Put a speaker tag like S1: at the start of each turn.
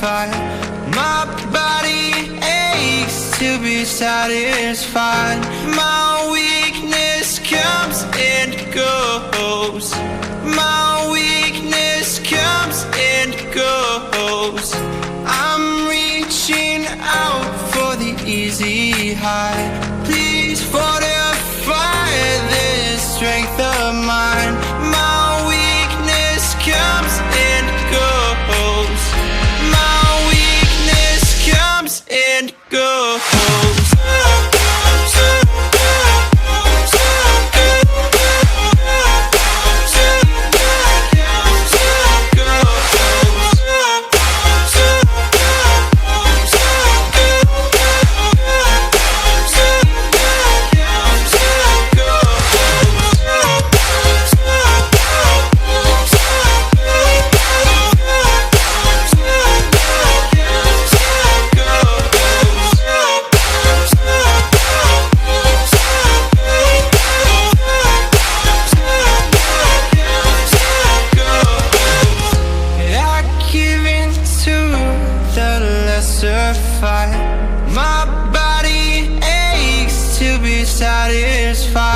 S1: satisfied. My body aches to be satisfied. My weakness comes and goes. My weakness comes and goes. I'm reaching out for the easy high. Please fortify this strength of mine. My weakness comes and goes. My weakness comes and goes. My body aches to be satisfied.